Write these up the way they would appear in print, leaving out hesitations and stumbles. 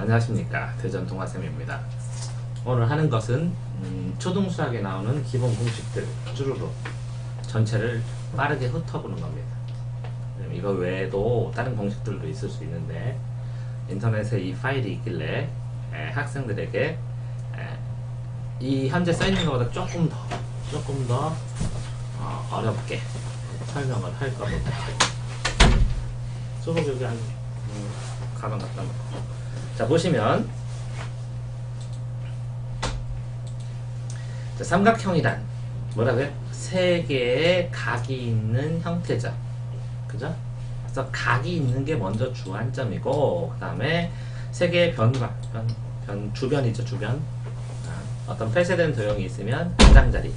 안녕하십니까, 대전동화쌤입니다. 오늘 하는 것은 초등수학에 나오는 기본 공식들 쭈루루 전체를 빠르게 훑어보는 겁니다. 이거 외에도 다른 공식들도 있을 수 있는데 인터넷에 이 파일이 있길래 학생들에게 이 현재 써있는 것보다 조금 더 어렵게 설명을 할 겁니다. 조금 여기 가방 갖다 놓고. 자, 보시면 자, 삼각형이란 뭐라고요? 세 개의 각이 있는 형태죠. 그죠? 그래서 각이 있는 게 먼저 주안점이고, 그 다음에 세 개의 주변이죠, 주변. 어떤 폐쇄된 도형이 있으면 가장자리,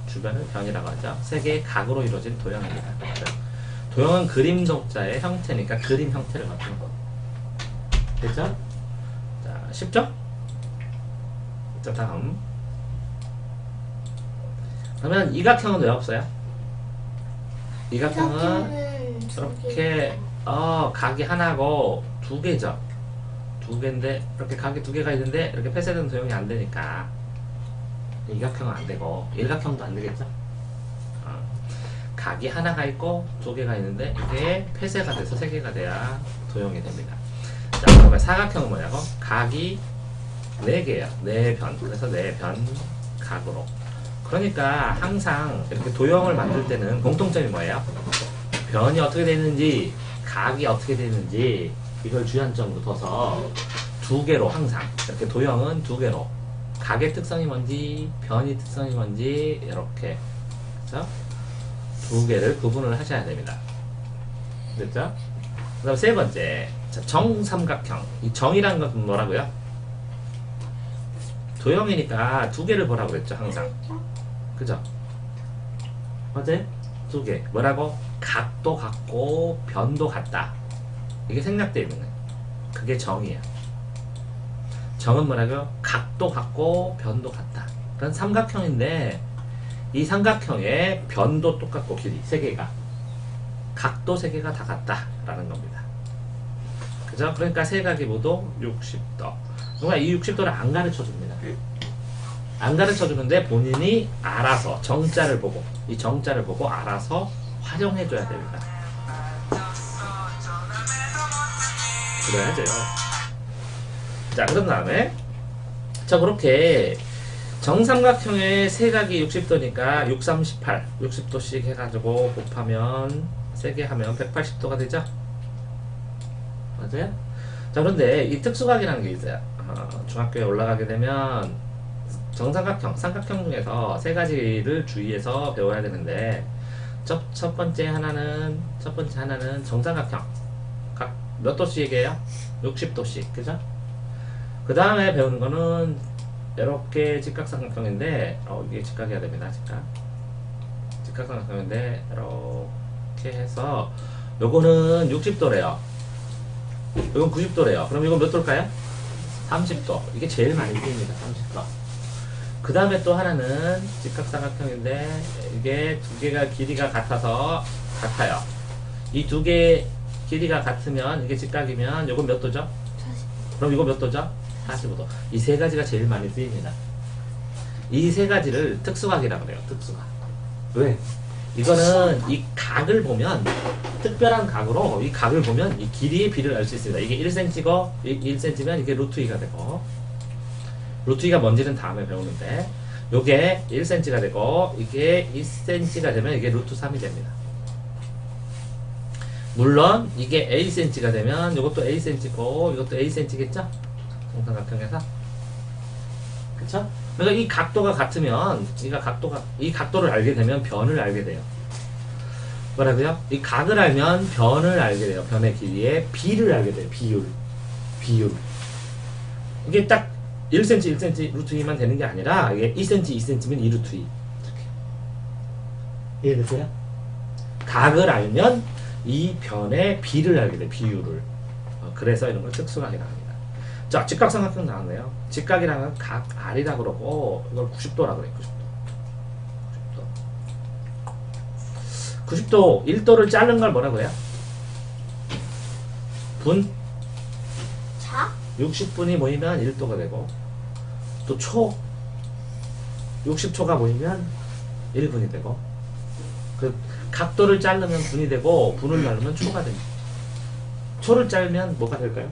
주변을 변이라고 하죠. 세 개의 각으로 이루어진 도형입니다. 도형은 그림 독자의 형태니까 그림 형태를 갖는 거. 됐죠? 자, 쉽죠? 자, 다음. 그러면 이각형은 왜 없어요? 이각형은 이렇게 각이 하나고 두 개죠. 두 개인데 이렇게 각이 두 개가 있는데 이렇게 폐쇄된 도형이 안 되니까 이각형은 안 되고 일각형도 안 되겠죠. 각이 하나가 있고 두 개가 있는데 이게 폐쇄가 돼서 세 개가 돼야 도형이 됩니다. 자, 그러면 사각형은 뭐냐고? 각이 네 개예요. 네 변. 그래서 네 변 각으로. 그러니까 항상 이렇게 도형을 만들 때는 공통점이 뭐예요? 변이 어떻게 되는지, 각이 어떻게 되는지 이걸 주안점으로 둬서 두 개로 항상 이렇게 도형은 두 개로 각의 특성이 뭔지, 변이 특성이 뭔지 이렇게 그렇죠? 두 개를 구분을 하셔야 됩니다. 됐죠? 그 다음 세 번째, 자, 정삼각형. 이 정이라는 것은 뭐라고요? 도형이니까 두 개를 보라고 했죠, 항상. 그죠? 맞아요? 두 개. 뭐라고? 각도 같고 변도 같다. 이게 생략되어 있는 거예요. 그게 정이에요. 정은 뭐라고요? 각도 같고 변도 같다. 그런 삼각형인데 이 삼각형의 변도 똑같고 길이 세 개가, 각도 세 개가 다 같다라는 겁니다. 그죠? 그러니까 세 각이 모두 60도. 그러니까 이 60도를 안 가르쳐 줍니다. 안 가르쳐 주는데 본인이 알아서 정자를 보고, 이 정자를 보고 알아서 활용해 줘야 됩니다. 그래야죠. 자, 그런 다음에 자, 그렇게 정삼각형의 세 각이 60도니까 6, 3, 18 60도씩 해가지고 곱하면 세 개 하면 180도가 되죠? 맞아요? 자, 그런데 이 특수각이라는 게 있어요. 중학교에 올라가게 되면 정삼각형, 삼각형 중에서 세 가지를 주의해서 배워야 되는데 첫 번째 하나는 정삼각형. 각 몇 도씩이에요? 60도씩. 그죠? 그 다음에 배우는 거는 이렇게 직각삼각형인데 이게 직각이어야 됩니다. 직각삼각형인데 이렇게 해서 요거는 60도래요. 이건 90도래요. 그럼 이건 몇 도일까요? 30도. 이게 제일 많이 쓰입니다. 30도. 그 다음에 또 하나는 직각삼각형인데 이게 두 개가 길이가 같아요. 이 두 개 길이가 같으면 이게 직각이면 이건 몇 도죠? 40도. 그럼 이거 몇 도죠? 45도. 이 세 가지가 제일 많이 쓰입니다. 이 세 가지를 특수각이라고 그래요. 특수각. 왜? 이거는 이 각을 보면, 특별한 각으로 이 각을 보면 이 길이의 비를 알 수 있습니다. 이게 1cm고 1cm면 이게 루트 2가 되고, 루트 2가 뭔지는 다음에 배우는데 요게 1cm가 되고 이게 2cm가 되면 이게 루트 3이 됩니다. 물론 이게 Acm가 되면 이것도 Acm고 이것도 Acm겠죠? 정삼각형에서. 그쵸? 그래서 이 각도가 같으면 이 각도를 알게 되면 변을 알게 돼요. 뭐라고요? 이 각을 알면 변을 알게 돼요. 변의 길이의 비를 알게 돼요. 비율. 이게 딱 1cm, 1cm 루트 2만 되는 게 아니라 이게 2cm, 2cm면 2루트 2. 이렇게. 이해되세요? 각을 알면 이 변의 비를 알게 돼요. 비율을. 그래서 이런 걸 특수각이라고 합니다. 자, 직각삼각형 나왔네요. 직각이라는 각 R이라고 그러고 이걸 90도라고 그래요. 90도. 1도를 자른 걸 뭐라고 해요? 분? 자? 60분이 모이면 1도가 되고, 또 60초가 모이면 1분이 되고, 그 각도를 자르면 분이 되고, 분을 자르면 초가 됩니다. 초를 자르면 뭐가 될까요?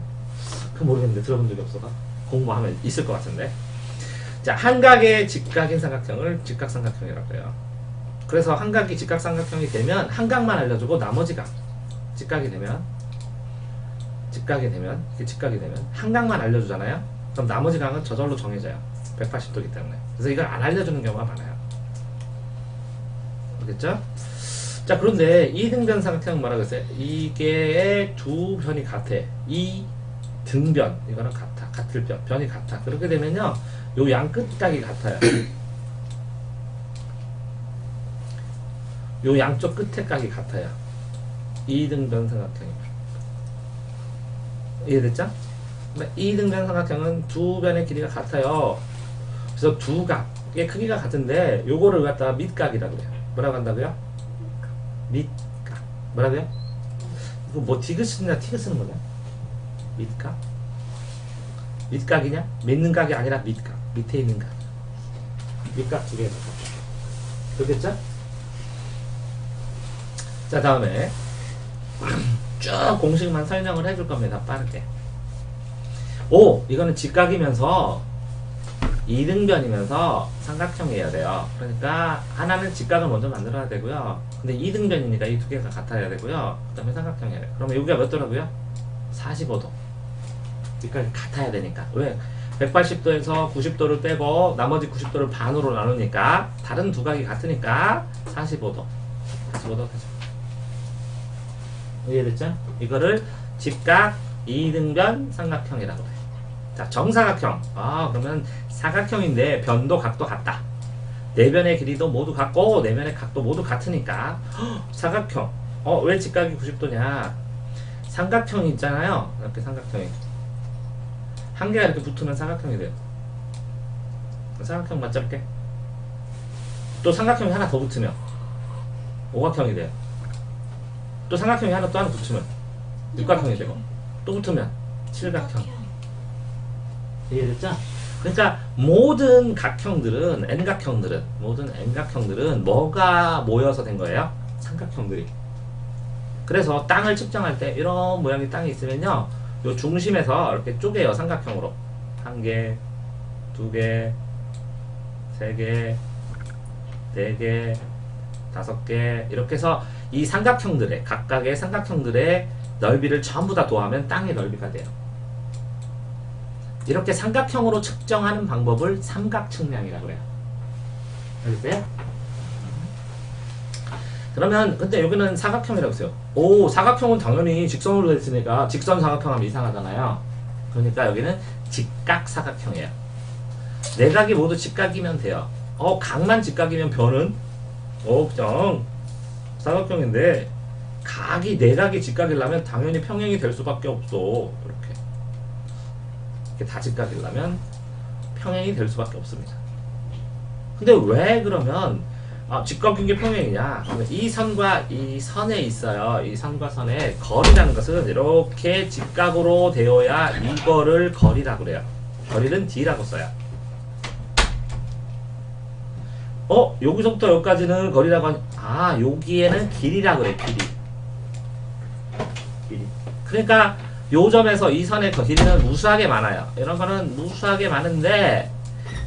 그건 모르겠는데, 들어본 적이 없어서. 공부하면 있을 것 같은데. 자, 한각의 직각인 삼각형을 직각삼각형이라고 해요. 그래서 한각이 직각삼각형이 되면 한각만 알려주고 나머지 각 직각이 되면 한각만 알려주잖아요. 그럼 나머지 각은 저절로 정해져요. 180도이기 때문에. 그래서 이걸 안 알려주는 경우가 많아요. 알겠죠? 자, 그런데 이등변 삼각형은 뭐라고 했어요? 이게 두 변이 같아. 이 등변, 이거는 같아. 같을 변이 같아. 그렇게 되면요, 요 양 끝각이 같아요. 요 양쪽 끝에 각이 같아요. 이등변 삼각형이. 이해됐죠? 이등변 삼각형은 두 변의 길이가 같아요. 그래서 두 각의 크기가 같은데 요거를 갖다가 밑각이라고 해요. 뭐라고 한다고요? 밑각. 뭐라고요? 이거 뭐 디귿 쓰냐 티귿 쓰는 거냐? 밑각? 밑각이냐? 믿는 각이 아니라 밑각. 밑에 있는 각. 밑각 두 개. 그렇겠죠? 자, 다음에 쭉 공식만 설명을 해줄 겁니다. 빠르게. 이거는 직각이면서 이등변이면서 삼각형이어야 돼요. 그러니까 하나는 직각을 먼저 만들어야 되고요. 근데 이등변이니까 이 두 개가 같아야 되고요. 그 다음에 삼각형이에요. 그러면 여기가 몇 도라고요? 45도. 직각이 같아야 되니까. 왜? 180도에서 90도를 빼고 나머지 90도를 반으로 나누니까 다른 두 각이 같으니까 45도. 45도 되죠. 이해됐죠? 이거를 직각 이등변 삼각형이라고 해요. 자, 정사각형. 그러면 사각형인데 변도 각도 같다. 내변의 길이도 모두 같고 내면의 각도 모두 같으니까 사각형. 왜 직각이 90도냐? 삼각형이 있잖아요. 이렇게 삼각형이 한 개가 이렇게 붙으면 삼각형이 돼요. 삼각형 맞잡게. 또 삼각형이 하나 더 붙으면 오각형이 돼요. 또 삼각형이 하나 또 하나 붙으면 육각형이 되고, 또 붙으면 칠각형. 이해됐죠? 그러니까 모든 각형들은 n각형들은 뭐가 모여서 된 거예요? 삼각형들이. 그래서 땅을 측정할 때 이런 모양의 땅이 있으면요, 요 중심에서 이렇게 쪼개요. 삼각형으로. 한 개, 두 개, 세 개, 네 개, 다섯 개, 이렇게 해서 이 삼각형들의 각각의 삼각형들의 넓이를 전부 다 더하면 땅의 넓이가 돼요. 이렇게 삼각형으로 측정하는 방법을 삼각측량이라고 해요. 알겠어요? 그러면 근데 여기는 사각형이라고 했어요. 사각형은 당연히 직선으로 됐으니까 직선 사각형 하면 이상하잖아요. 그러니까 여기는 직각사각형이에요. 네 각이 모두 직각이면 돼요. 각만 직각이면 변은 그냥 사각형인데 각이 네 각이 직각이려면 당연히 평행이 될 수밖에 없어. 이렇게 다 직각이려면 평행이 될 수밖에 없습니다. 근데 왜 그러면 직각인 게 평행이냐? 그러면 이 선과 이 선에 있어요. 이 선과 선의 거리라는 것은 이렇게 직각으로 되어야 이거를 거리라고 그래요. 거리는 d라고 써요. 여기서부터 여기까지는 거리라고 여기에는 길이라고 그래. 길이. 그러니까 요 점에서 이 선의 길이는 무수하게 많아요. 이런 거는 무수하게 많은데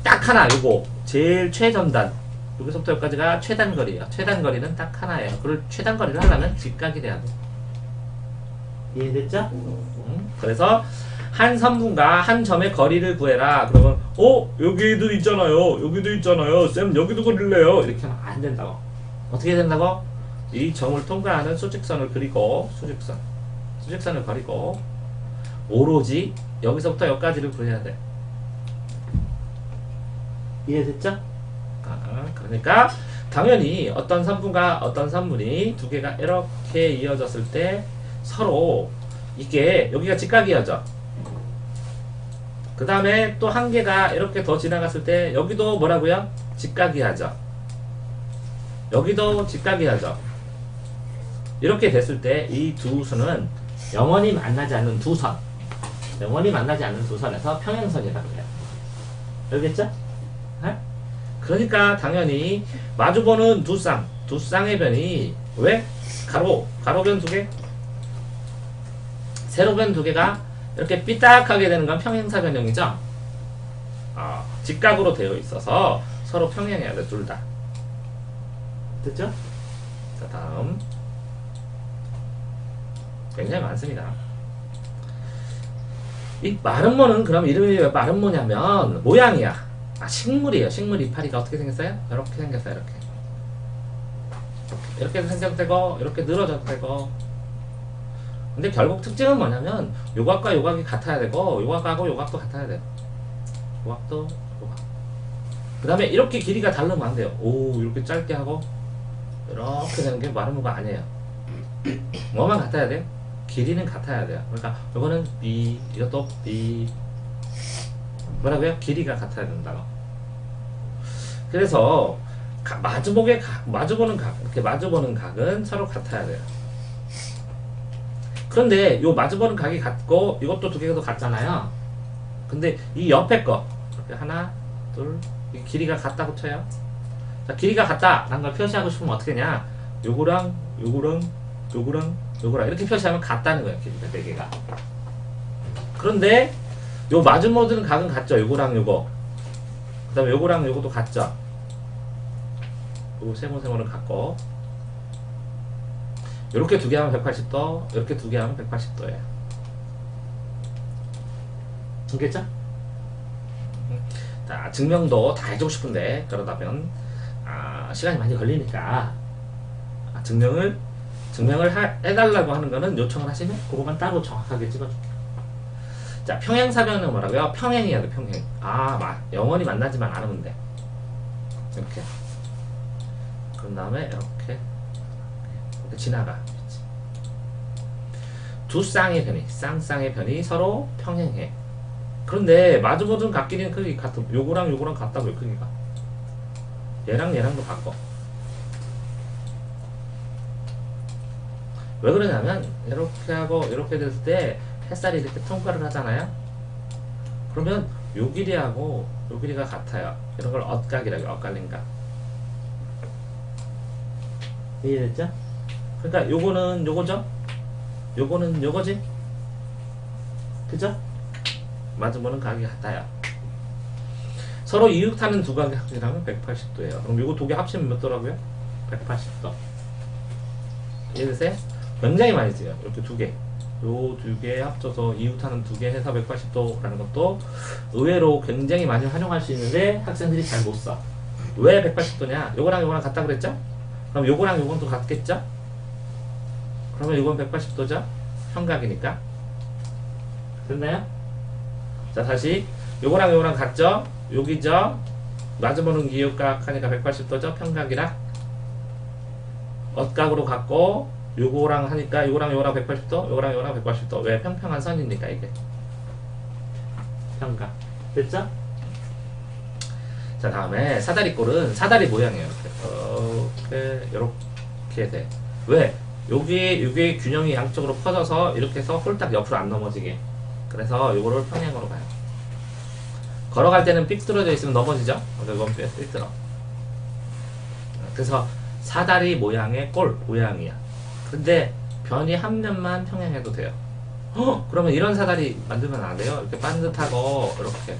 딱 하나, 요거 제일 최전단, 여기서부터 여기까지가 최단거리예요. 최단거리는 딱 하나예요. 그걸 최단거리를 하려면 직각이 돼야 돼. 이해됐죠? 그래서 한 선분과 한 점의 거리를 구해라. 그러면 여기도 있잖아요. 쌤 여기도 그릴래요. 이렇게 하면 안 된다고. 어떻게 된다고? 이 점을 통과하는 수직선을 그리고 수직선을 그리고 오로지 여기서부터 여기까지를 구해야 돼. 이해됐죠? 그러니까 당연히 어떤 선분과 어떤 선분이 두 개가 이렇게 이어졌을 때 서로 이게 여기가 직각이어져. 그 다음에 또 한 개가 이렇게 더 지나갔을 때 여기도 뭐라고요? 직각이하죠. 여기도 직각이하죠. 이렇게 됐을 때 이 두 선은 영원히 만나지 않는 두 선. 영원히 만나지 않는 두 선에서 평행선이라고 해요. 알겠죠? 네? 그러니까 당연히 마주보는 두 쌍의 변이 왜? 가로변 두 개? 세로변 두 개가 이렇게 삐딱하게 되는 건 평행사 변형이죠? 직각으로 되어 있어서 서로 평행해야 돼, 둘 다. 됐죠? 자, 다음. 굉장히 많습니다. 이 마름모는 그럼 이름이 왜 마름모냐면 모양이야. 식물이에요. 식물 이파리가 어떻게 생겼어요? 이렇게 생겼어요. 이렇게 생겨도 되고 이렇게 늘어져도 되고. 근데 결국 특징은 뭐냐면 요각과 요각이 같아야 되고 요각하고 요각도 같아야 돼요. 요각도 요각. 그 다음에 이렇게 길이가 다르면 안 돼요. 오, 이렇게 짧게 하고 이렇게 되는 게 마름모가 아니에요. 뭐만 같아야 돼요? 길이는 같아야 돼요. 그러니까 이거는 B, 이것도 B. 뭐라고요? 길이가 같아야 된다고. 그래서 이렇게 마주보는 각은 서로 같아야 돼요. 그런데 요 마주보는 각이 같고 이것도 두 개가 더 같잖아요. 근데 이 옆에 거 이렇게 하나, 둘, 이 길이가 같다고 쳐요. 자, 길이가 같다라는 걸 표시하고 싶으면 어떻게 하냐? 요거랑 이렇게 표시하면 같다는 거예요. 길이가 네 개가. 그런데 요 마주보는 각은 같죠. 요거랑 요거. 그 다음에 요거랑 요거도 같죠. 요 세모는 같고. 요렇게 두 개 하면 180도, 이렇게 두 개 하면 180도예요. 알겠죠? 자, 증명도 다 해주고 싶은데 그러다면 시간이 많이 걸리니까 증명을 해달라고 하는 거는 요청을 하시면 그거만 따로 정확하게 찍어줄게요. 자, 평행사변은 뭐라고요? 평행이야 돼, 평행. 영원히 만나지만 않으면 돼. 이렇게. 그런 다음에 이렇게 지나가. 두 쌍의 변이 서로 평행해. 그런데 마주보는 각끼리는 크기 같아. 요거랑 요거랑 같다고요, 크기가. 얘랑도 같고. 왜 그러냐면 이렇게 하고 이렇게 됐을 때 햇살이 이렇게 통과를 하잖아요. 그러면 요 길이하고 요 길이가 같아요. 이런 걸 엇각이라고 해요. 엇갈린각. 이해됐죠? 그러니까 요거는 요거죠? 요거는 요거지? 그죠? 마주보는 각이 같아요. 서로 이웃하는 두 각의 합이라면 180도예요. 그럼 요거 두 개 합치면 몇 도라고요? 180도. 이해되세요? 굉장히 많이 써요. 이렇게 두 개. 요 두 개 합쳐서 이웃하는 두 개 해서 180도라는 것도 의외로 굉장히 많이 활용할 수 있는데 학생들이 잘 못 써. 왜 180도냐? 요거랑 요거랑 같다 그랬죠? 그럼 요거랑 요건 또 같겠죠? 그러면 이건 180도죠? 평각이니까. 됐나요? 자, 다시 요거랑 요거랑 같죠? 여기죠? 마주보는 기울각 하니까 180도죠? 평각이라. 엇각으로 같고 요거랑 하니까 요거랑 요거랑 180도, 요거랑 요거랑 180도. 왜? 평평한 선이니까 이게. 평각. 됐죠? 자, 다음에 사다리꼴은 사다리 모양이에요. 이렇게 돼. 왜? 여기 균형이 양쪽으로 퍼져서 이렇게 해서 홀딱 옆으로 안 넘어지게. 그래서 요거를 평행으로 가요. 걸어갈 때는 삐뚤어져 있으면 넘어지죠? 이건 삐뚤어. 그래서 사다리 모양의 꼴 모양이야. 근데 변이 한 면만 평행해도 돼요. 그러면 이런 사다리 만들면 안 돼요? 이렇게 반듯하고 이렇게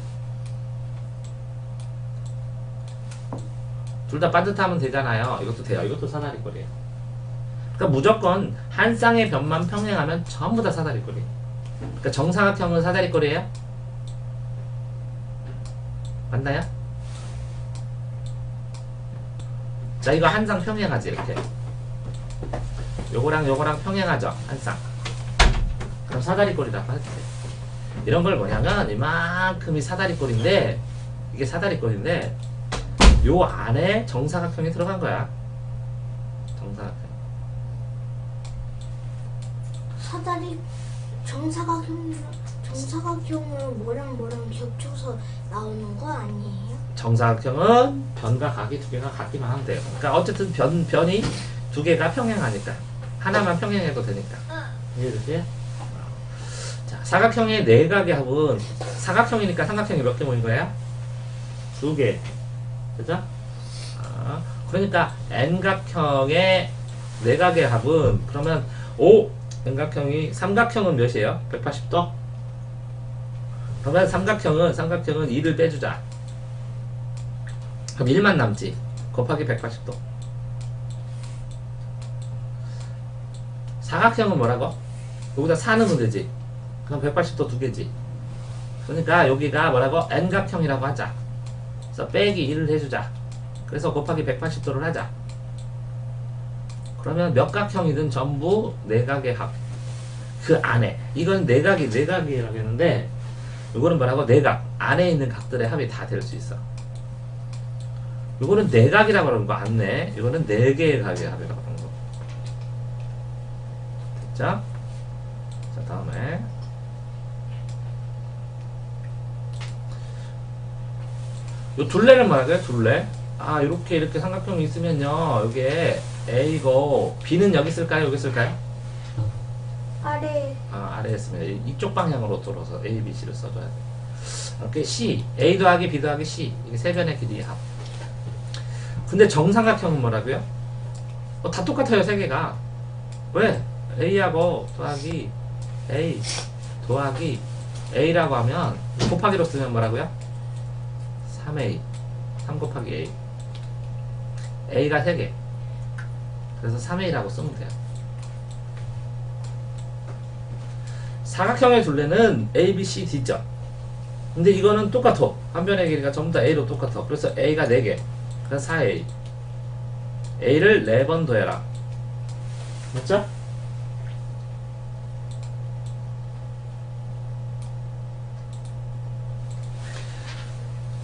둘 다 반듯하면 되잖아요. 이것도 돼요. 이것도 사다리 꼴이에요. 그러니까 무조건 한 쌍의 변만 평행하면 전부 다 사다리 꼴이에요. 그러니까 정사각형은 사다리 꼴이에요? 맞나요? 자, 이거 한 쌍 평행하지 이렇게. 요거랑 요거랑 평행하죠, 한 쌍. 그럼 사다리꼴이라고 하지. 이런 걸 뭐냐면 이만큼이 사다리꼴인데, 이게 사다리꼴인데 요 안에 정사각형이 들어간 거야. 사다리 정사각형으로 뭐랑 겹쳐서 나오는 거 아니에요? 정사각형은 변과 각이 두 개가 같기만 하면 돼요. 그러니까 어쨌든 변이 두 개가 평행하니까 하나만 평행해도 되니까. 이해되세요? 자, 사각형의 내각의 합은 사각형이니까 삼각형이 몇 개 모인 거예요? 2개. 그죠? 그러니까 N각형의 내각의 합은 그러면 O N각형이 삼각형은 몇이에요? 180도? 그러면 삼각형은 2를 빼주자. 그럼 1만 남지. 곱하기 180도. 사각형은 뭐라고? 여기다 4 넣으면 되지. 그럼 180도 2개지. 그러니까 여기가 뭐라고? N각형이라고 하자. 그래서 빼기 1을 해주자. 그래서 곱하기 180도를 하자. 그러면 몇 각형이든 전부 내각의 합. 그 안에. 이건 내각이라고 했는데, 이거는 뭐라고? 내각. 안에 있는 각들의 합이 다 될 수 있어. 이거는 내각이라고 그러는 거 안내. 이거는 4개의 각의 합이라고 하는 거. 됐죠? 자, 다음에. 요 둘레는 뭐라고요? 둘레. 이렇게 삼각형이 있으면요. 여기에 A고 B는 여기 있을까요? 여기 있을까요? 아래. 아래에 있으면 이쪽 방향으로 돌아서 A, B, C를 써줘야 돼. 이렇게 C, A 더하기 B 더하기 C. 이게 세 변의 길이의 합. 근데 정삼각형은 뭐라고요? 다 똑같아요, 세 개가. 왜? A하고 더하기 A 더하기 A라고 하면 곱하기로 쓰면 뭐라고요? 3A 3 곱하기 A A가 3개 그래서 3A라고 쓰면 돼요. 사각형의 둘레는 A, B, C, D죠. 근데 이거는 똑같아. 한 변의 길이가 전부 다 A로 똑같아. 그래서 A가 4개 그래서 4A A를 4번 더해라. 맞죠?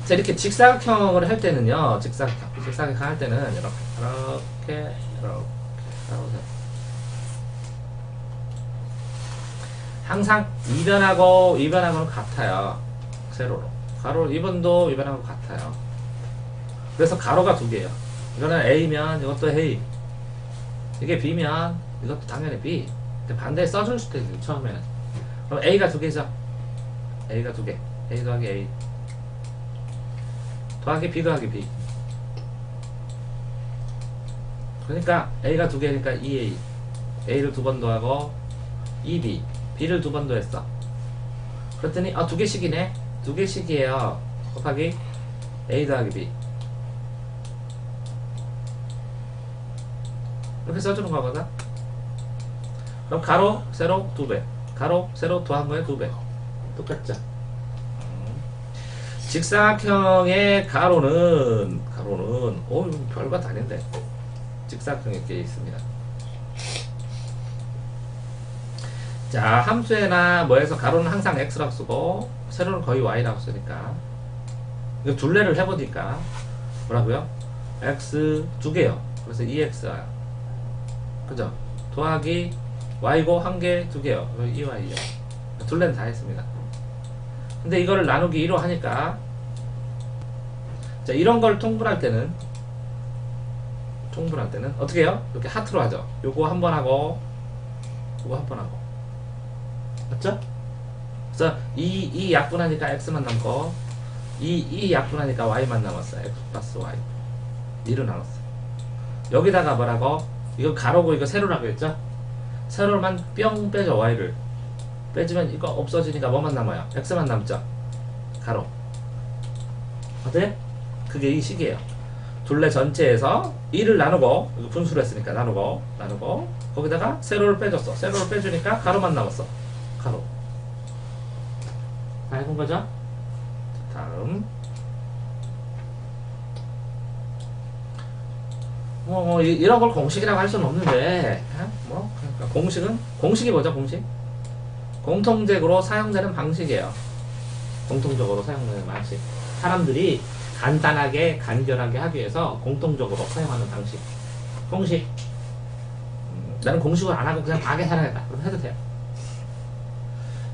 자, 이렇게 직사각형을 할 때는요, 직사각형 할 때는 이렇게 항상 이변하고는 같아요. 세로로. 가로 2번도 이변하고 같아요. 그래서 가로가 2개예요. 이거는 A면 이것도 A. 이게 B면 이것도 당연히 B. 근데 반대에 써줄 수도 있어요, 처음에는. 그럼 A가 2개죠. A가 2개. A 더하기 A. 더하기 B 더하기 B. 그러니까 A가 2개니까 2A. A를 2번 더하고 2B. B를 2번 더했어. 그랬더니 2개씩이네. 2개씩이에요. 곱하기 A 더하기 B. 이렇게 써주는 거거든. 그럼 가로, 세로 2배. 가로, 세로 더한 거에 2배. 똑같죠? 직사각형의 가로는 별거 다 아닌데 직사각형이 이렇게 있습니다. 자, 함수에나 뭐에서 가로는 항상 x라고 쓰고 세로는 거의 y라고 쓰니까 이거 둘레를 해보니까 뭐라고요? x 2개요. 그래서 2x야. 그죠? 더하기 y고 1개 2개요. 2y요. 둘레는 다 했습니다. 근데 이거를 나누기 2로 하니까 자, 이런 걸 통분할 때는 어떻게 해요? 이렇게 하트로 하죠. 요거 한 번 하고 요거 한 번 하고 맞죠? 그래서 이 약분하니까 x만 남고 이 약분하니까 y만 남았어요. x 플러스 y 2로 나눴어요. 여기다가 뭐라고? 이거 가로고 이거 세로라고 했죠? 세로만 뿅 빼죠. y를 빼주면 이거 없어지니까 뭐만 남아요? x만 남죠? 가로. 어때? 그게 이 식이에요. 둘레 전체에서 2를 나누고, 이거 분수로 했으니까 나누고, 거기다가 세로를 빼줬어. 세로를 빼주니까 가로만 남았어. 가로. 다 해본 거죠? 다음. 이런 걸 공식이라고 할 수는 없는데, 그러니까 공식이 뭐죠, 공식? 공통적으로 사용되는 방식이에요. 공통적으로 사용되는 방식. 사람들이 간단하게, 간결하게 하기 위해서 공통적으로 사용하는 방식. 공식. 나는 공식을 안 하고 그냥 다 계산하겠다. 그럼 해도 돼요.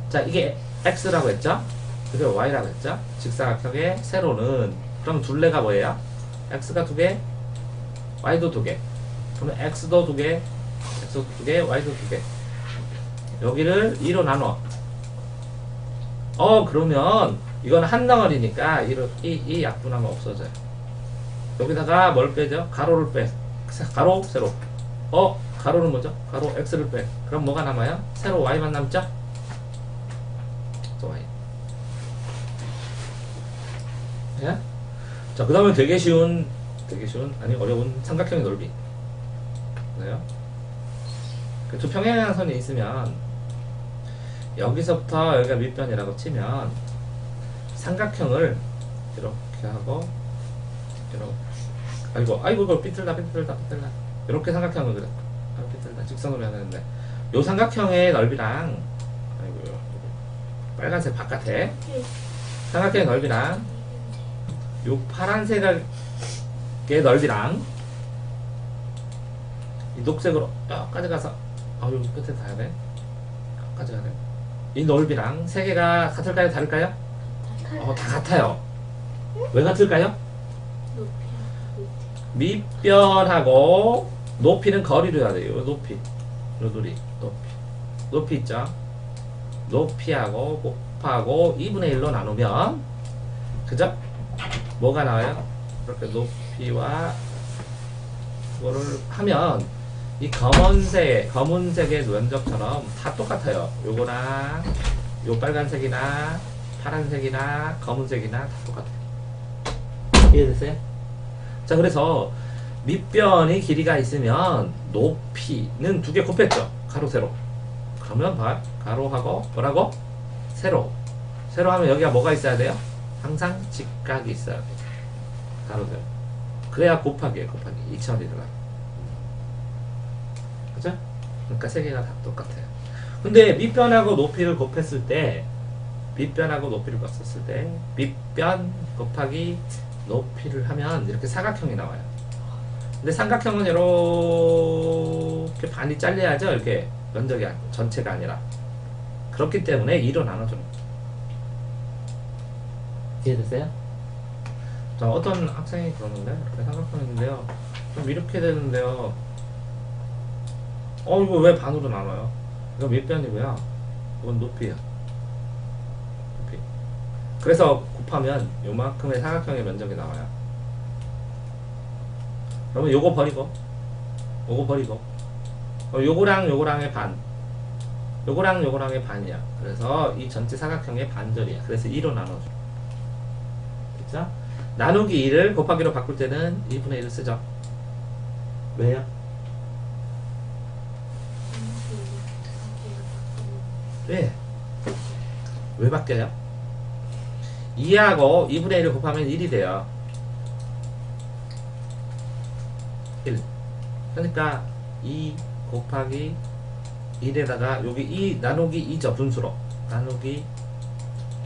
자, 이게 x라고 했죠? 이게 y라고 했죠? 직사각형의 세로는, 그럼 둘레가 뭐예요? x가 2개, y도 2개. 그러면 x도 2개, y도 2개. 여기를 2로 나눠. 그러면 이건 한 덩어리니까 이 약분하면 없어져요. 여기다가 뭘 빼죠? 가로를 빼. 가로, 세로. 가로는 뭐죠? 가로 x를 빼. 그럼 뭐가 남아요? 세로 y만 남죠? y. 예? 자, 그 다음에 되게 쉬운, 아니, 어려운 삼각형의 넓이. 그래요? 두 평행선이 있으면, 여기서부터 여기가 밑변이라고 치면, 삼각형을 이렇게 하고, 이렇게. 아이고, 이거 삐뚤다. 이렇게 삼각형을 그래. 삐뚤다. 직선으로 해야 되는데. 요 삼각형의 넓이랑, 아이고, 빨간색 바깥에, 삼각형의 넓이랑, 요 파란색의 넓이랑 이 녹색으로 여기까지 가서 여기 끝에 가야 돼. 여기까지 가야 돼. 이 넓이랑 세 개가 같을까요? 다를까요? 다 같아요. 왜 같을까요? 밑변하고 높이는 거리로 해야 돼요. 높이. 높이 있죠? 높이하고 곱하고 2분의 1로 나누면 그죠? 뭐가 나와요? 이렇게 높이와 이거를 하면 이 검은색의 면적처럼 다 똑같아요. 요거랑 요 빨간색이나 파란색이나 검은색이나 다 똑같아요. 이해됐어요? 자, 그래서 밑변이 길이가 있으면 높이는 두 개 곱했죠. 가로 세로. 그러면 가로하고 뭐라고? 세로. 세로 하면 여기가 뭐가 있어야 돼요? 항상 직각이 있어야 돼요. 가로 세로. 그래야 곱하기예요. 곱하기. 2차원이 들어가요. 그죠? 그러니까 세 개가 다 똑같아요. 근데 밑변하고 높이를 곱했을 때 밑변 곱하기 높이를 하면 이렇게 사각형이 나와요. 근데 삼각형은 이렇게 반이 잘려야죠. 이렇게 면적이 전체가 아니라. 그렇기 때문에 2로 나눠주는 거죠. 이해됐어요? 자, 어떤 학생이 그러는데 이렇게 삼각형인데요. 좀 이렇게 되는데요. 이거 왜 반으로 나눠요? 이거 밑변이고요. 이건 높이야. 높이. 그래서 곱하면 요만큼의 사각형의 면적이 나와요. 그러면 요거 버리고 요거랑 요거랑의 반, 요거랑 요거랑의 반이야. 그래서 이 전체 사각형의 반절이야. 그래서 2로 나눠줘. 그쵸? 나누기 2를 곱하기로 바꿀 때는 2분의 1을 쓰죠. 왜요? 왜 바뀌어요? 2하고 2분의 1을 곱하면 1이 돼요. 1. 그러니까 2 곱하기 1에다가 여기 2 나누기 2죠. 분수로 나누기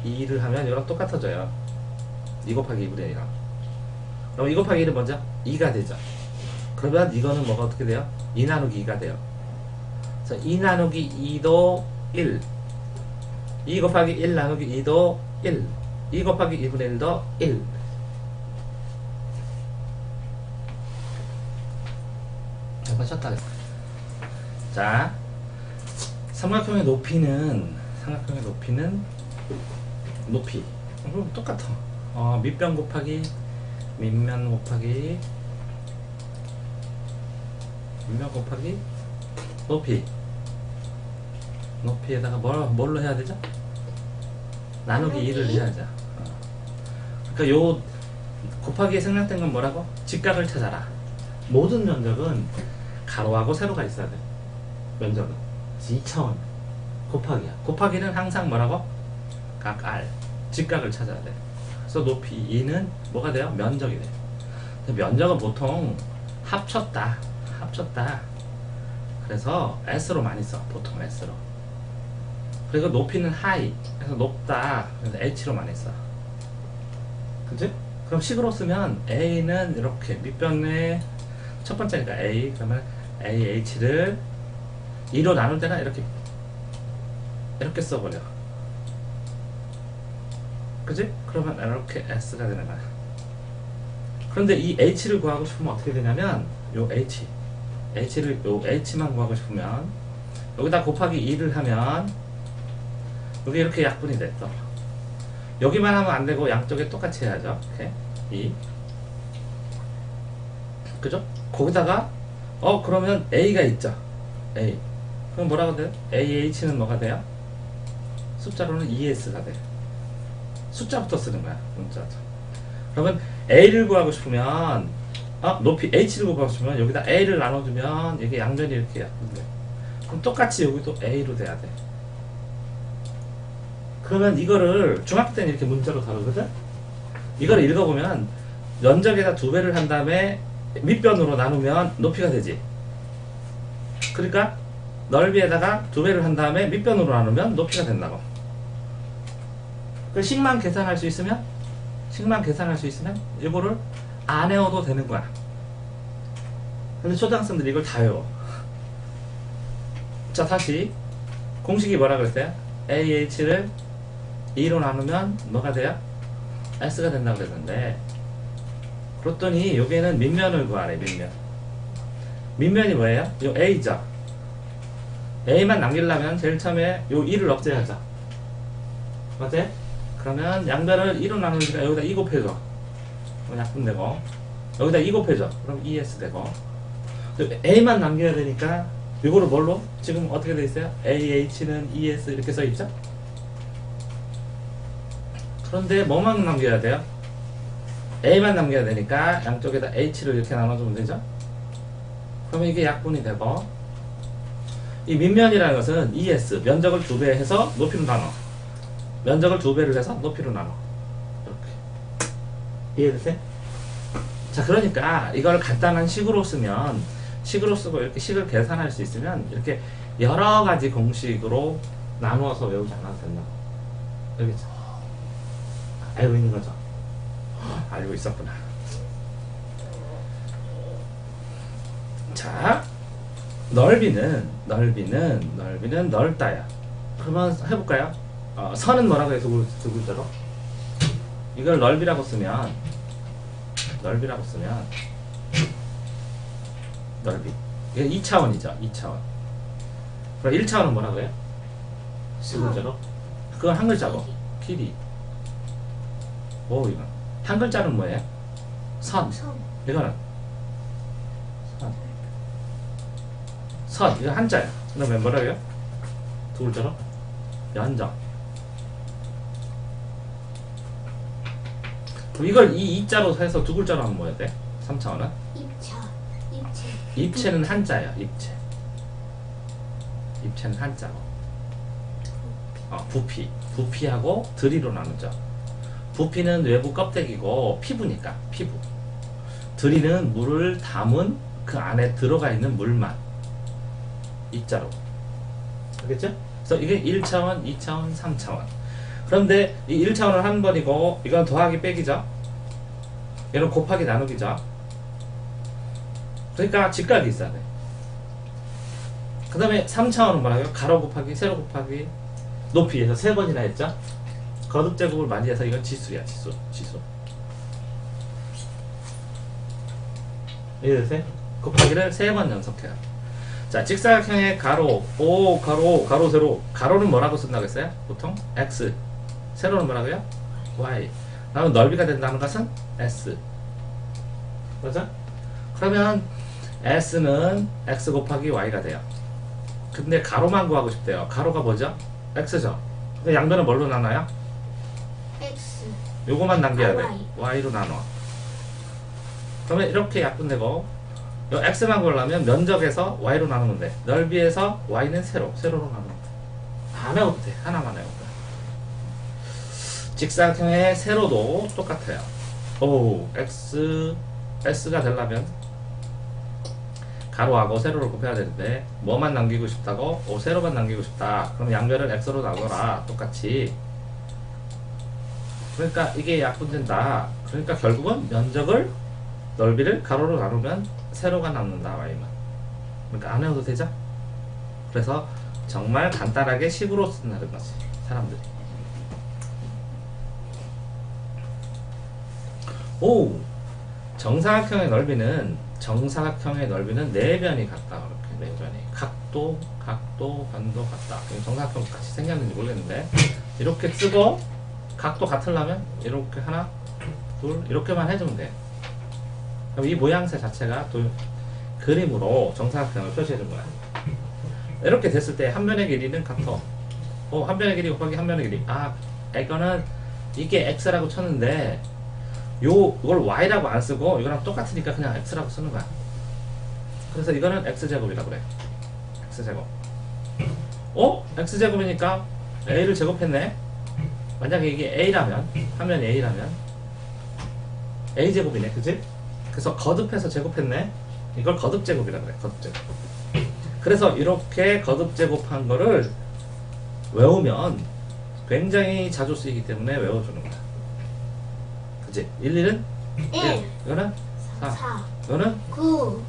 2를 하면 이거랑 똑같아져요. 2 곱하기 2분의 1이랑. 그럼 2 곱하기 1은 먼저 2가 되죠. 그러면 이거는 뭐가 어떻게 돼요? 2 나누기 2가 돼요. 그래서 2 나누기 2도 1, 2 곱하기 1 나누기 2도 1, 2 곱하기 2분의 1도 1. 잠깐 쉬었다 하겠습니다. 자, 삼각형의 높이는 높이 똑같아. 밑변 곱하기 밑면 곱하기 높이에다가 뭘로 해야 되죠? 나누기 2를 해야죠. 그러니까 요 곱하기에 생략된 건 뭐라고? 직각을 찾아라. 모든 면적은 가로하고 세로가 있어야 돼. 면적은 2차원 곱하기야. 곱하기는 항상 뭐라고? 각 R 직각을 찾아야 돼. 그래서 높이 2는 뭐가 돼요? 면적이 돼. 면적은 보통 합쳤다. 그래서 S로 많이 써. 보통 S로. 그리고 높이는 high. 그래서 높다. 그래서 H로 많이 써. 그치? 그럼 식으로 쓰면 A는 이렇게 밑변의 첫 번째니까 A. 그러면 AH를 2로 나눌 때는 이렇게 써버려. 그치? 그러면 이렇게 S가 되는 거야. 그런데 이 H를 구하고 싶으면 어떻게 되냐면 요 H를 요 H만 구하고 싶으면 여기다 곱하기 2를 하면 여기 이렇게 약분이 됐어. 여기만 하면 안 되고 양쪽에 똑같이 해야죠. 이렇게 2 그죠? 거기다가 그러면 A가 있죠. A 그럼 뭐라고 돼요? AH는 뭐가 돼요? 숫자로는 ES가 돼요. 숫자부터 쓰는 거야. 문자죠. 그러면 A를 구하고 싶으면 높이 H를 구하고 싶으면 여기다 A를 나눠주면 이게 양면이 이렇게 약분돼. 그럼 똑같이 여기도 A로 돼야 돼. 그러면 이거를 중학교 때는 이렇게 문자로 다루거든? 이거를 읽어보면 면적에다 2배를 한 다음에 밑변으로 나누면 높이가 되지. 그러니까 넓이에다가 2배를 한 다음에 밑변으로 나누면 높이가 된다고. 그 식만 계산할 수 있으면 이거를 안 외워도 되는 거야. 근데 초등학생들이 이걸 다 외워. 자, 다시 공식이 뭐라 그랬어요? AH를 2로 나누면 뭐가 돼요? S가 된다고 그랬는데, 그랬더니 여기에는 밑면을 구하래. 밑면이 뭐예요? 요 A죠. A만 남기려면 제일 처음에 요 2를 없애야죠. 맞지? 그러면 양변을 2로 나누니까 여기다 2 곱해줘. 그럼 약분되고, 여기다 2 곱해줘. 그럼 ES 되고, A만 남겨야 되니까 이거를 뭘로? 지금 어떻게 돼 있어요? AH는 ES 이렇게 써 있죠? 그런데 뭐만 남겨야 돼요? A만 남겨야 되니까 양쪽에다 H를 이렇게 나눠주면 되죠? 그러면 이게 약분이 되고, 이 밑면이라는 것은 ES, 면적을 2배 해서 높이로 나눠. 면적을 2배를 해서 높이로 나눠. 이렇게. 이해되세요? 자, 그러니까 이걸 간단한 식으로 쓰고 이렇게 식을 계산할 수 있으면 이렇게 여러 가지 공식으로 나누어서 외우지 않아도 된다고. 알겠죠? 알고 있는 거죠? 알고 있었구나. 자, 넓이는 넓다야. 그러면 해볼까요? 선은 뭐라고 해서 두 글자로? 이걸 넓이라고 쓰면 넓이. 이게 2차원이죠. 2차원. 그럼 1차원은 뭐라고 해요? 두 글자로? 그건 한 글자고. 길이. 이건. 한 글자는 뭐예요? 선. 이거는? 선. 이거 한자야. 그 다음에 뭐라고 해요? 두 글자로? 연정. 그럼 이걸 이 2자로 해서 두 글자로 하면 뭐야 돼? 3차원은? 입체는 한자야. 입체는 한자고. 부피하고 들이로 나누죠. 부피는 외부 껍데기고 피부니까 피부. 들이는 물을 담은 그 안에 들어가 있는 물만. 입자로. 알겠죠? 그래서 이게 1차원, 2차원, 3차원. 그런데 이 1차원은 한 번이고 이건 더하기 빼기죠. 얘는 곱하기 나누기죠. 그러니까 직각이 있어야 돼. 그 다음에 3차원은 뭐라고요? 가로 곱하기 세로 곱하기 높이에서 3번이나 했죠. 거듭 제곱을 많이 해서 이건 지수야. 지수. 이해되세요? 곱하기를 3번 연속해요. 자, 직사각형의 가로, 가로, 세로. 가로는 뭐라고 쓴다고 했어요? 보통 X. 세로는 뭐라고요? Y. 그러면 넓이가 된다는 것은 S. 그렇죠? 그러면 S는 X 곱하기 Y가 돼요. 근데 가로만 구하고 싶대요. 가로가 뭐죠? X죠. 근데 양변은 뭘로 나눠요? X. 요거만 남겨야 돼. Y. Y로 나눠. 그러면 이렇게 약분되고, 요 X만 구하려면 면적에서 Y로 나누면 돼. 넓이에서 Y는 세로로 나누면 돼. 안 외워도 돼. 하나만 외워도 돼. 직사각형의 세로도 똑같아요. S가 되려면 가로하고 세로를 곱해야 되는데 뭐만 남기고 싶다고? 세로만 남기고 싶다. 그럼 양변을 X로 나눠라. 똑같이. 그러니까 이게 약분된다. 그러니까 결국은 면적을 넓이를 가로로 나누면 세로가 남는다. Y만. 그러니까 안 해도 되죠? 그래서 정말 간단하게 식으로 쓴다는 거지. 사람들이. 정사각형의 넓이는 4변이 같다. 그렇게 4변이. 각도, 변도 같다. 정사각형 같이 생겼는지 모르겠는데 이렇게 쓰고 각도 같으려면 이렇게 하나, 둘 이렇게만 해주면 돼. 그럼 이 모양새 자체가 그림으로 정사각형을 표시해 준 거야. 이렇게 됐을 때 한 면의 길이는 같아. 한 면의 길이 곱하기 한 면의 길이. 이거는 이게 x라고 쳤는데 이걸 y라고 안 쓰고 이거랑 똑같으니까 그냥 x라고 쓰는 거야. 그래서 이거는 x제곱이라고 그래. x제곱. x제곱이니까 a를 제곱했네. 만약에 이게 a라면, 화면이 a라면 a제곱이네, 그치? 그래서 거듭해서 제곱했네. 이걸 거듭제곱이라고 그래. 거듭제곱. 그래서 이렇게 거듭제곱한 거를 외우면 굉장히 자주 쓰이기 때문에 외워주는 거야. 그치? 1, 1은 1, 이거는 4, 4, 이거는 9,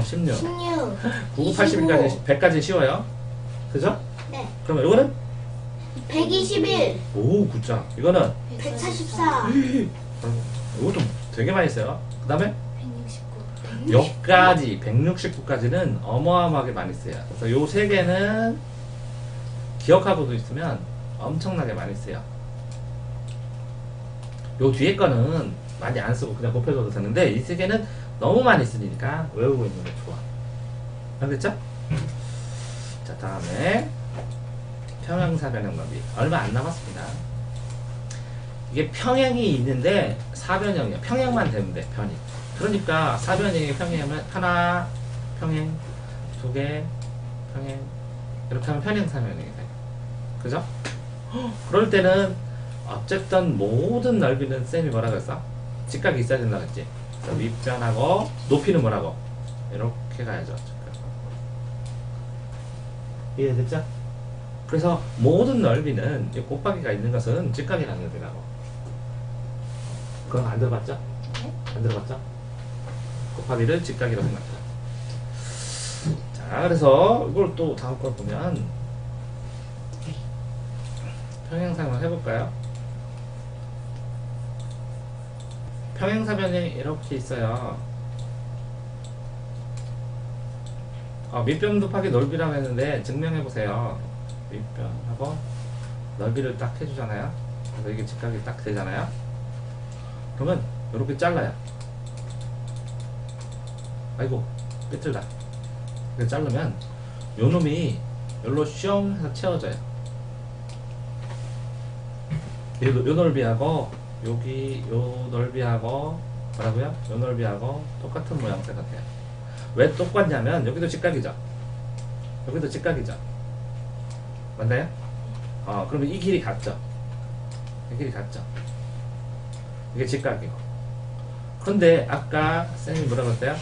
16, 16, 9, 80까지 100까지 쉬워요. 그죠? 네, 그러면 이거는 121, 오, 굿자. 이거는 144, 이것도 되게 많이 써요. 그 다음에 169, 여기까지 169까지는 어마어마하게 많이 써요. 그래서 요 세 개는 기억하고도 있으면 엄청나게 많이 써요. 요 뒤에 거는 많이 안 쓰고 그냥 곱해줘도 되는데 이 세 개는 너무 많이 쓰니까 외우고 있는 게 좋아. 알겠죠? 자, 다음에 평행사변형 넓이. 얼마 안 남았습니다. 이게 평행이 있는데 사변형이야. 평행만 되면 돼, 변이. 그러니까 사변형이 평행하면 하나 평행, 두 개 평행, 이렇게 하면 평행사변형이 돼. 그죠? 그럴 때는 어쨌든 모든 넓이는 쌤이 뭐라고 했어? 직각이 있어야 된다고 했지. 그래서 윗변하고 높이는 뭐라고? 이렇게 가야죠. 이해됐죠? 그래서 모든 넓이는 이 곱하기가 있는 것은 직각이라는 의미라고. 그건 안 들어봤죠? 네? 안 들어봤죠? 곱하기를 직각이라고 생각해요. 자, 그래서 이걸 또 다음 걸 보면 평행사변 해볼까요? 평행사변이 이렇게 있어요. 밑변 곱하기 넓이라고 했는데 증명해보세요. 밑변하고 넓이를 딱 해주잖아요. 그래서 이게 직각이 딱 되잖아요. 그러면 이렇게 잘라요. 아이고 삐뚤다. 이렇게 자르면 요 놈이 여기로 슝 해서 채워져요. 요 넓이하고 여기 요 넓이하고 뭐라고요? 요 넓이하고 똑같은 모양새가 돼요. 왜 똑같냐면 여기도 직각이죠. 여기도 직각이죠. 맞나요? 그러면 이 길이 같죠. 이 길이 같죠. 이게 직각이고. 그런데 아까 쌤이 뭐라고 했어요?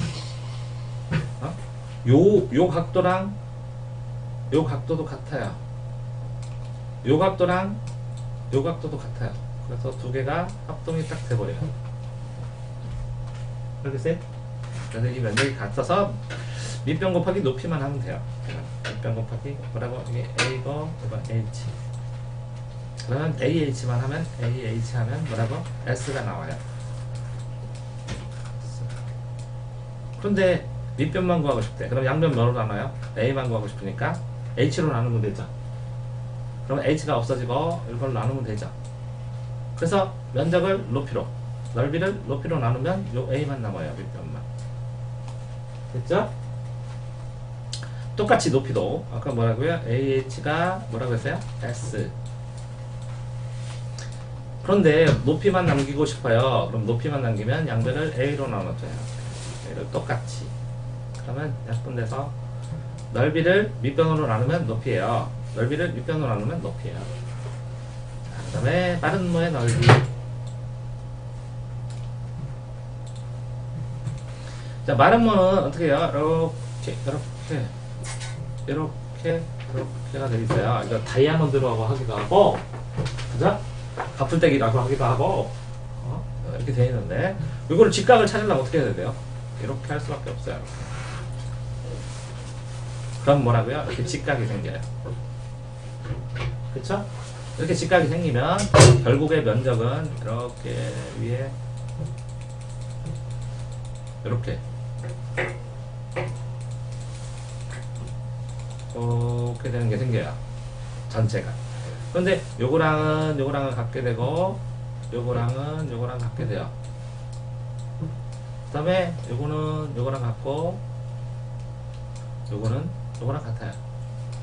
요 각도랑 요 각도도 같아요. 요 각도랑 요 각도도 같아요. 그래서 두 개가 합동이 딱 돼버려요. 이렇게 쌤? 그래서 이 면적이 같아서 밑변 곱하기 높이만 하면 돼요. 밑변 곱하기 뭐라고? 이게 A고 이거 H. 그러면 AH만 하면 AH 하면 뭐라고? S가 나와요. 그런데 밑변만 구하고 싶대. 그럼 양변 뭐로 나눠요? A만 구하고 싶으니까 H로 나누면 되죠. 그럼 H가 없어지고 이걸 나누면 되죠. 그래서 면적을 높이로, 넓이를 높이로 나누면 요 A만 남아요. 밑변만. 됐죠? 똑같이 높이도 아까 뭐라고요? AH가 뭐라고 했어요? S. 그런데 높이만 남기고 싶어요. 그럼 높이만 남기면 양변을 A로 나눠줘요. A를 똑같이. 그러면 약분돼서 넓이를 밑변으로 나누면 높이에요. 넓이를 밑변으로 나누면 높이에요. 그 다음에 빠른 모의 넓이. 자, 마른 모는 어떻게 해요? 이렇게가 되어 있어요. 이거 다이아몬드라고 하기도 하고, 그죠? 가풀떼기라고 하기도 하고, 이렇게 되어 있는데, 이거를 직각을 찾으려면 어떻게 해야 돼요? 이렇게 할 수밖에 없어요. 그럼 뭐라고요? 이렇게 직각이 생겨요. 그쵸? 이렇게 직각이 생기면 결국의 면적은 이렇게 위에 이렇게 되는 게 생겨요. 전체가. 그런데 요거랑은 같게 되고 요거랑 같게 돼요. 그 다음에 요거랑 같고 요거랑 같아요.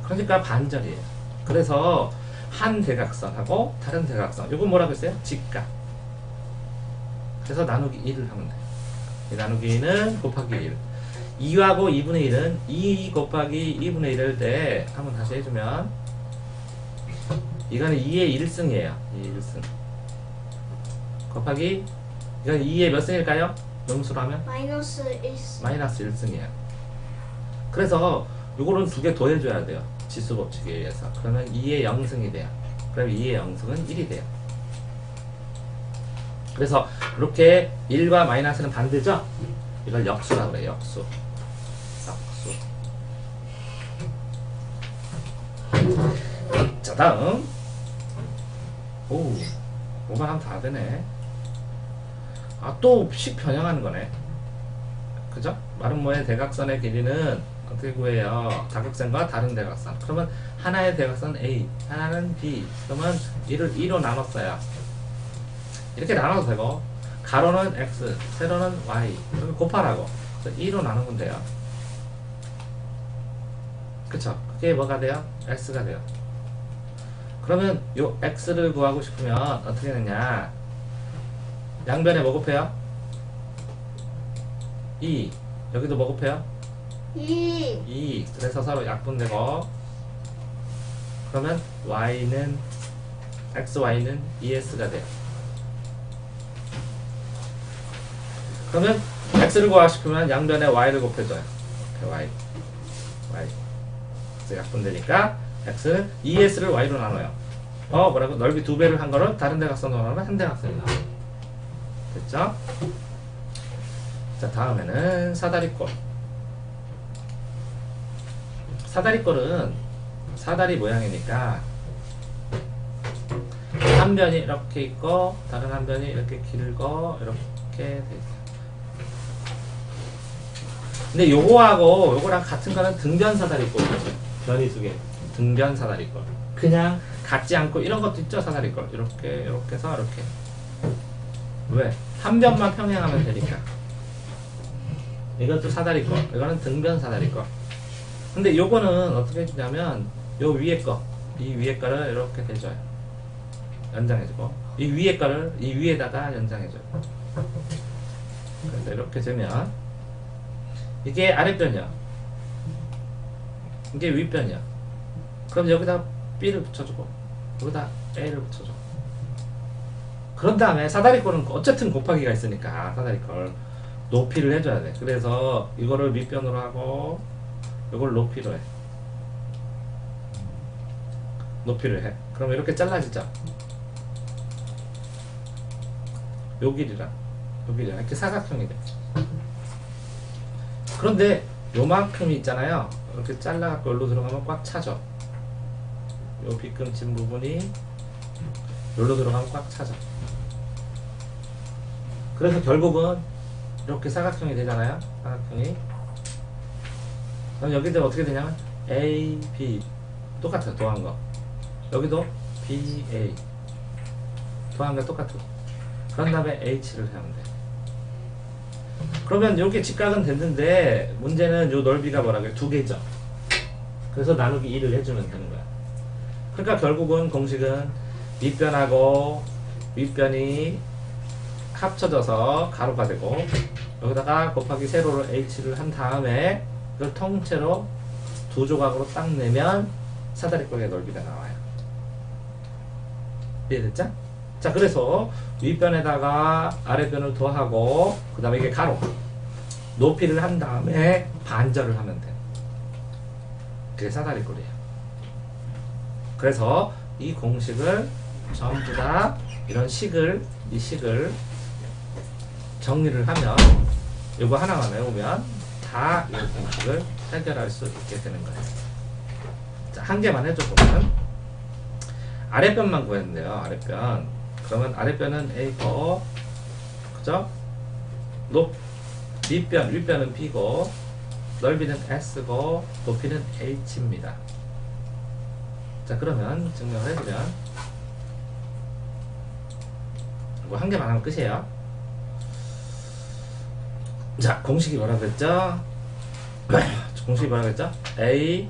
그러니까 반절이에요. 그래서 한 대각선하고 다른 대각선 요거 뭐라고 했어요? 직각. 그래서 나누기 1을 하면 돼요. 이 나누기 2는 곱하기 1. 2하고 2분의 1은 2 곱하기 2분의 1을 때 한번 다시 해주면 이거는 2의 1승이에요. 2의 1승 곱하기 이건 2의 몇 승일까요? 음수로 하면? 마이너스 1승. 마이너스 1승이에요. 그래서 요거는 두 개 더해줘야 돼요. 지수 법칙에 의해서. 그러면 2의 0승이 돼요. 그럼 2의 0승은 1이 돼요. 그래서 이렇게 1과 마이너스는 반대죠? 이걸 역수라고 그래요. 역수. 자, 다음. 오, 5번 하면 다 되네. 아, 또 식 변형하는 거네. 그죠? 마름모의 대각선의 길이는 어떻게 구해요? 다극선과 다른 대각선. 그러면 하나의 대각선 A, 하나는 B. 그러면 이를 2로 나눴어요. 이렇게 나눠도 되고, 가로는 X, 세로는 Y. 그러면 곱하라고. 그래서 2로 나누면 돼요. 그쵸? 그게 뭐가 돼요? X가 돼요. 그러면 요 X를 구하고 싶으면 어떻게 되냐? 양변에 뭐 곱해요? 2. 여기도 뭐 곱해요? 2. 그래서 서로 약분되고, 그러면 Y는, XY는 ES가 돼요. 그러면 X를 구하고 싶으면 양변에 Y를 곱해줘요. 이렇게 Y. 그래서 약분되니까 X는 ES를 Y로 나눠요. 뭐라고? 넓이 2배를 한 거를 다른 대각선으로 나누면 한 대각선이 나와요. 됐죠? 자, 다음에는 사다리꼴. 사다리꼴은 사다리 모양이니까 한 변이 이렇게 있고 다른 한 변이 이렇게 길고 이렇게 돼 있어요. 근데 요거하고 요거랑 같은 거는 등변 사다리꼴이죠. 변이 두 개. 등변 사다리꼴. 그냥 같지 않고 이런 것도 있죠, 사다리꼴. 이렇게 해서 이렇게. 왜? 한 변만 평행하면 되니까. 이것도 사다리꼴. 이거는 등변 사다리꼴. 근데 요거는 어떻게 해주냐면 요 위에 거, 이 위에 거를 이렇게 대줘요. 연장해주고 이 위에 거를 이 위에다가 연장해줘요. 그래서 이렇게 되면 이게 아랫변이야. 이게 윗변이야. 그럼 여기다 B를 붙여주고 여기다 A를 붙여줘. 그런 다음에 사다리꼴은 어쨌든 곱하기가 있으니까 사다리꼴 높이를 해줘야 돼. 그래서 이거를 밑변으로 하고 이걸 높이로 해. 높이를 해. 그럼 이렇게 잘라지죠. 요 길이랑 이렇게 사각형이 돼. 그런데 요만큼이 있잖아요. 이렇게 잘라갖고 여기로 들어가면 꽉 차죠. 요 빗금친 부분이 여기로 들어가면 꽉 차죠. 그래서 결국은 이렇게 사각형이 되잖아요. 사각형이. 그럼 여기도 어떻게 되냐면 A, B 똑같아요. 더한 거. 여기도 B, A 더한 거 똑같아요. 그런 다음에 H를 하면 돼. 그러면 이렇게 직각은 됐는데 문제는 요 넓이가 뭐라고요? 2개죠. 그래서 나누기 1을 해주면 되는 거야. 그러니까 결국은 공식은 밑변하고 윗변이 합쳐져서 가로가 되고 여기다가 곱하기 세로를 H를 한 다음에 이걸 통째로 두 조각으로 딱 내면 사다리꼴의 넓이가 나와요. 이해됐죠? 자, 그래서 윗변에다가 아랫변을 더하고 그 다음에 이게 가로 높이를 한 다음에 반절을 하면 돼. 그게 사다리꼴이에요. 그래서 이 공식을 전부 다 이런 이 식을 정리를 하면 이거 하나만 외우면 다 이 공식을 해결할 수 있게 되는 거예요. 자, 한 개만 해줘보면 아랫변만 구했는데요. 아랫변. 그러면 아랫변은 A고, 그죠? 윗변은 B고, 넓이는 S고, 높이는 H입니다. 자, 그러면 증명을 해보면 이거 한 개만 하면 끝이에요. 자, 공식이 뭐라고 그랬죠? 공식이 뭐라고 그랬죠? A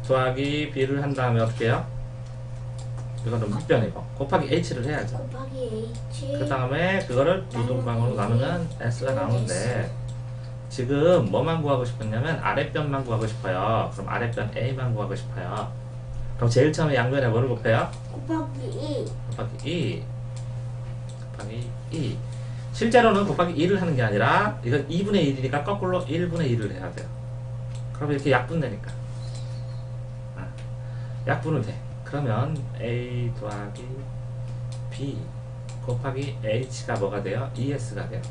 더하기 B를 한 다음에 어떻게 해요? 이거는 밑변이고 곱하기 H를 해야죠. 곱하기 H. 그 다음에 그거를 부등방으로 나누면 S가 나오는데 지금 뭐만 구하고 싶었냐면 아랫변만 구하고 싶어요. 그럼 아랫변 A만 구하고 싶어요. 그럼 제일 처음에 양변에 뭐를 곱해요? 곱하기 2. 곱하기 2. 곱하기 2. 실제로는 곱하기 2를 하는 게 아니라 이건 2분의 1이니까 거꾸로 1분의 1을 해야 돼요. 그럼 이렇게 약분되니까. 약분은 돼. 그러면 A 더하기 B 곱하기 H가 뭐가 돼요? ES가 돼요.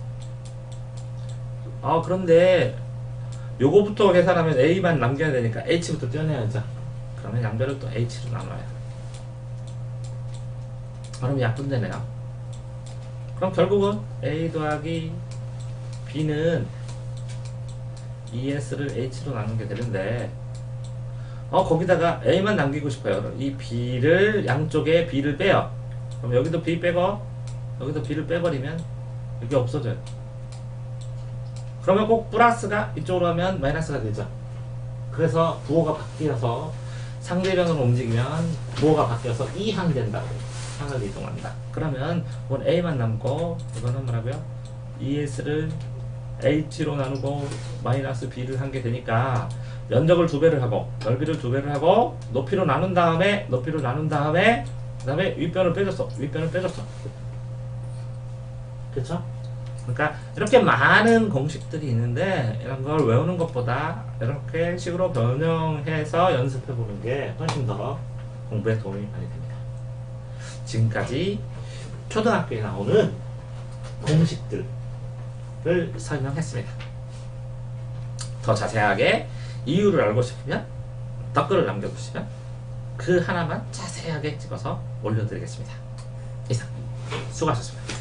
그런데 요거부터 계산하면 A만 남겨야 되니까 H부터 떼어내야죠. 그러면 양변을 또 H로 나눠요. 그럼 약분되네요. 그럼 결국은 A 더하기 B는 ES를 H로 나누게 되는데 거기다가 A만 남기고 싶어요. 이 B를 양쪽에 B를 빼요. 그럼 여기도 B 빼고 여기도 B를 빼버리면 여기 없어져요. 그러면 꼭 플러스가 이쪽으로 하면 마이너스가 되죠. 그래서 부호가 바뀌어서 상대변으로 움직이면 부호가 바뀌어서 2항 된다고. 항을 이동한다. 그러면 이건 A만 남고 이거는 뭐라고요? ES를 H로 나누고 마이너스 B를 한 게 되니까 면적을 2배를 하고 넓이를 2배를 하고 높이로 나눈 다음에 그 다음에 윗변을 빼줬어. 그쵸? 그러니까 이렇게 많은 공식들이 있는데 이런 걸 외우는 것보다 이렇게 식으로 변형해서 연습해 보는 게 훨씬 더 공부에 도움이 많이 됩니다. 지금까지 초등학교에 나오는 공식들을 설명했습니다. 더 자세하게 이유를 알고 싶으면 댓글을 남겨주시면 그 하나만 자세하게 찍어서 올려드리겠습니다. 이상 수고하셨습니다.